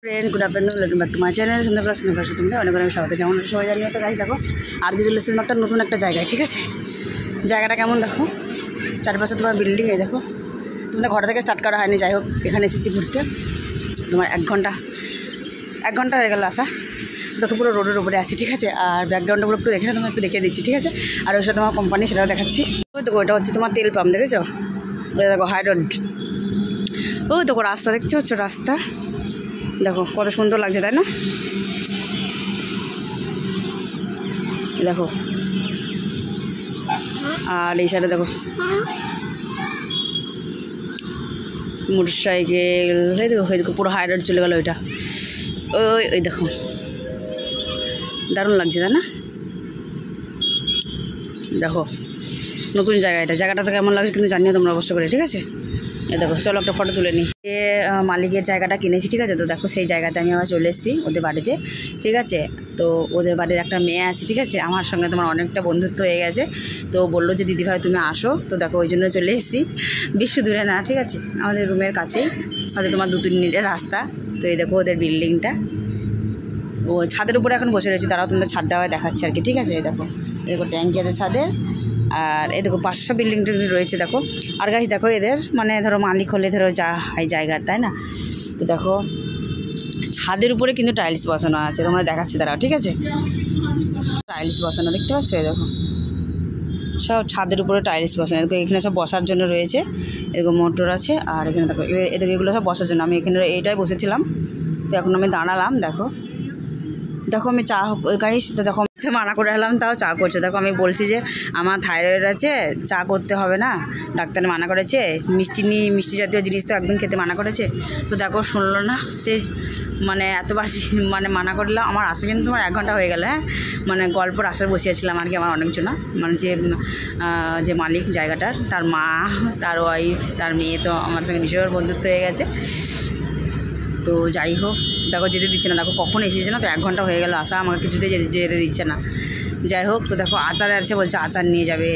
Friend good afternoon welcome back to my channel সন্ধ্যা সন্ধ্যা তোমরা অনেক অনেক স্বাগত। কেমন সবাই জানিও তো গাড়ি দেখো আর কিছু চলেছিলাম একটা নতুন একটা জায়গায়, ঠিক আছে? জায়গাটা কেমন দেখো, চারপাশে তোমার বিল্ডিং, এই দেখো। তোমাদের ঘর থেকে স্টার্ট করা হয়নি, যাই হোক এখানে এসেছি ঘুরতে। তোমার এক ঘন্টা হয়ে গেল আসা। তোকে পুরো রোডের উপরে আছি, ঠিক আছে? আর ব্যাকগ্রাউন্ডটা পুরো একটু দেখে তোমার একটু দেখিয়ে দিচ্ছি, ঠিক আছে? আর ওই সাথে তোমার কোম্পানি সেটাও দেখাচ্ছি। ওই তো ওইটা হচ্ছে তোমার তেল পাম্প, দেখেছো? ওই দেখো হাই রোড, ওই দেখো রাস্তা দেখছো, হচ্ছে রাস্তা দেখো কত সুন্দর লাগছে, তাই না? দেখো আর এই সাইডে দেখো মোটর সাইকেল, এই দেখো এই দেখো পুরো হাই রোড চলে গেলো ওইটা। ওই ওই দেখো দারুণ লাগছে, তাই না? দেখো নতুন জায়গাটা তো কেমন লাগছে কিন্তু জানিও তোমরা অবশ্য করে, ঠিক আছে? এই দেখো চলো একটা ফটো তুলে নিই। মালিকের জায়গাটা কিনেছি, ঠিক আছে? তো দেখো সেই জায়গাতে আমি আবার চলে এসেছি ওদের বাড়িতে, ঠিক আছে? তো ওদের বাড়ির একটা মেয়ে আছে, ঠিক আছে? আমার সঙ্গে তোমার অনেকটা বন্ধুত্ব হয়ে গেছে। তো বললো যে দিদিভাই তুমি আসো, তো দেখো ওই জন্য চলে এসেছি। বেশি দূরে না, ঠিক আছে? আমাদের রুমের কাছেই, হয়তো তোমার 2-3 মিনিটের রাস্তা। তো এই দেখো ওদের বিল্ডিংটা, ও ছাদের উপরে এখন বসে রয়েছে, তারাও তোমাদের ছাদ দেওয়া দেখাচ্ছে আর কি, ঠিক আছে? এই দেখো এরকম ট্যাঙ্কি আছে ছাদের। আর এই দেখো 500 বিল্ডিং রয়েছে দেখো। আর গাছ দেখো এদের মানে ধরো মালিক হলে ধরো যা হয় জায়গার, তাই না? তো দেখো ছাদের উপরে কিন্তু টাইলস বসানো আছে, তোমাদের দেখাচ্ছে তারাও, ঠিক আছে? টাইলস বসানো দেখতে পাচ্ছ, এই দেখো সব ছাদের উপরে টাইলস বসানো। দেখো এখানে সব বসার জন্য রয়েছে, এরকম মোটর আছে। আর এখানে দেখো এদিকে এগুলো সব বসার জন্য। আমি এখানে এইটাই বসেছিলাম, তো এখন আমি দাঁড়ালাম। দেখো আমি চা গাইস, তো দেখো মানা করে এলাম, তাও চা করছে। দেখো আমি বলছি যে আমার থাইরয়েড আছে, চা করতে হবে না, ডাক্তার মানা করেছে, মিষ্টি জাতীয় জিনিস তো একদম খেতে মানা করেছে। তো দেখো শুনলো না, সে মানে এতবার মানে মানা করলাম। আমার আসা কিন্তু তোমার 1 ঘন্টা হয়ে গেল, হ্যাঁ। মানে গল্পর আশায় বসিয়েছিলাম আর কি, আমার অনেকজনা, মানে যে মালিক জায়গাটার, তার মা, তার ওয়াইফ, তার মেয়ে, তো আমার সঙ্গে ভীষণ বন্ধুত্ব হয়ে গেছে। তো যাই হোক দেখো যেতে দিচ্ছে না, দেখো কখন এসেছে না, তো 1 ঘন্টা হয়ে গেল আসা, আমাকে কিছুতেই যেতে দিচ্ছে না। যাই হোক তো দেখো আচার আছে, বলছে আচার নিয়ে যাবে,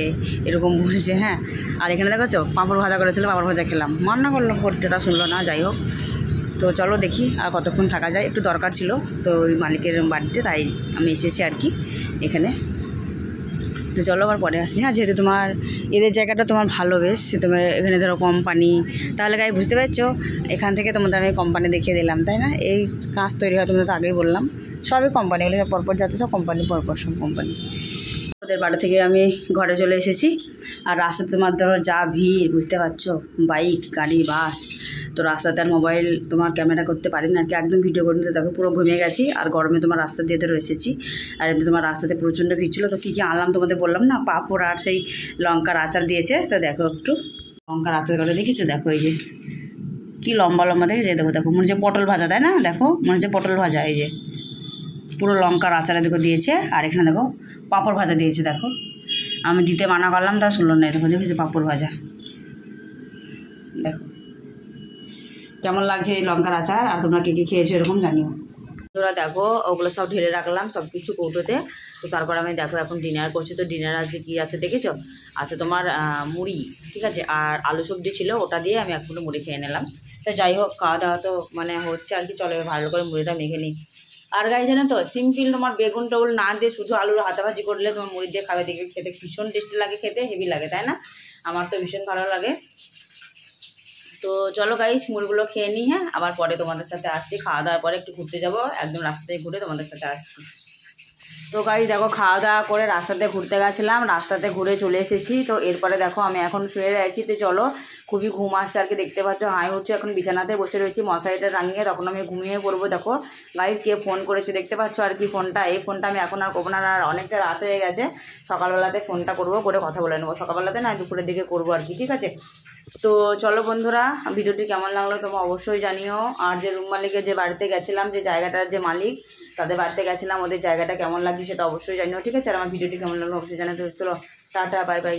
এরকম বলছে, হ্যাঁ। আর এখানে দেখো পাঁপড় ভাজা করেছিল, পাঁপড় ভাজা খেলাম, মান্না করলো, ভর্তিটা শুনলো না। যাই হোক তো চলো দেখি আর কতক্ষণ থাকা যায়, একটু দরকার ছিল তো ওই মালিকের বাড়িতে, তাই আমি এসেছি আর কি এখানে। তো চলো আবার পরে আসি, হ্যাঁ। যেহেতু তোমার এদের জায়গাটা তোমার ভালো, বেশ তোমার এখানে ধরো কোম্পানি, তাহলে গাই বুঝতে পারছো, এখান থেকে তোমাদের আমি কোম্পানি দেখিয়ে দিলাম, তাই না? এই কাজ তৈরি হয়, তোমাদের তো আগেই বললাম, সবই কোম্পানি, এগুলো সব পরপর যাচ্ছে, সব কোম্পানি, পরপর সব কোম্পানি। ওদের বাড়ি থেকে আমি ঘরে চলে এসেছি। আর রাস্তাতে তোমার ধরো যা ভিড়, বুঝতে পারছো, বাইক, গাড়ি, বাস। তো রাস্তাতে আর মোবাইল তোমার ক্যামেরা করতে পারি না আর কি, একদম ভিডিও করে নিতে দেখো পুরো ঘুমিয়ে গেছি। আর গরমে তোমার রাস্তা দিয়ে ধরো এসেছি, আর এতে তোমার রাস্তাতে প্রচণ্ড ভিড় ছিল। তো কী কী আনলাম তোমাদের বললাম না, পাঁপড় আর সেই লঙ্কার আচার দিয়েছে। তো দেখো একটু লঙ্কার আচার করে দেখেছো, দেখো এই যে কী লম্বা লম্বা দেখেছো, দেখো মনে হচ্ছে পটল ভাজা, তাই না? দেখো মনে হচ্ছে পটল ভাজা, এই যে পুরো লঙ্কার আচারে দেখো দিয়েছে। আর এখানে দেখো পাঁপড় ভাজা দিয়েছে, দেখো আমি দিতে মানা করলাম, তা শুনলো না। দেখো দেখেছি পাঁপড় ভাজা, দেখো কেমন লাগছে এই লঙ্কার আচার। আর তোমরা কে কে খেয়েছো এরকম জানিও। তোরা দেখো ওগুলো সব ঢেলে রাখলাম সব কিছু কৌটোতে। তো তারপর আমি দেখো এখন ডিনার করছি। তো ডিনার আজকে কী আছে দেখেছো, আছে তোমার মুড়ি, ঠিক আছে? আর আলু সবজি ছিল, ওটা দিয়ে আমি 1 মুঠো মুড়ি খেয়ে নিলাম। তো যাই হোক খাওয়া দাওয়া তো মানে হচ্ছে আর কি, চলো ভালো করে মুড়িটা মেখে নিই। আর গাই জানো তো সিম্পল তোমার বেগুন টেগুন না দিয়ে শুধু আলুর হাতাভাজি করলে তোমার মুড়ি দিয়ে খাবে, দেখবে খেতে ভীষণ টেস্টি লাগে, খেতে হেভি লাগে, তাই না? আমার তো ভীষণ ভালো লাগে। তো চলো গাইস মুড়িগুলো খেয়ে নিই, হ্যাঁ। আবার পরে তোমাদের সাথে আসছি, খাওয়া দাওয়ার পরে একটু ঘুরতে যাবো, একদম রাস্তা থেকে ঘুরে তোমাদের সাথে আসছি। তো গাইস দেখো খাওয়া দাওয়া করে রাস্তাতে ঘুরতে গেছিলাম, রাস্তাতে ঘুরে চলে এসেছি। তো এরপরে দেখো আমি এখন শুয়ে রয়েছি। তো চলো খুবই ঘুম আসছে আর কি, দেখতে পাচ্ছ হাই উঠছে, এখন বিছানাতে বসে রয়েছি মশারিটা টাঙিয়ে, তখন আমি ঘুমিয়ে পড়বো। দেখো গাইস কে ফোন করেছে দেখতে পাচ্ছ আর কি, ফোনটা, এই ফোনটা আমি এখন আর করবো না, আর অনেকটা রাত হয়ে গেছে। সকালবেলাতে ফোনটা করবো, করে কথা বলে নেবো, সকালবেলাতে না দুপুরের দিকে করবো আর কি, ঠিক আছে? তো চলো বন্ধুরা ভিডিওটি কেমন লাগলো তোমরা অবশ্যই জানিও। আর যে রুম মালিকের যে বাড়িতে গেছিলাম, যে জায়গাটার যে মালিক, তাদের বাড়িতে গেছিলাম, ওদের জায়গাটা কেমন লাগছে সেটা অবশ্যই জানিও, ঠিক আছে? আর আমার ভিডিওটি কেমন লাগলো অবশ্যই জানাতে। চলো টাটা, বাই বাই।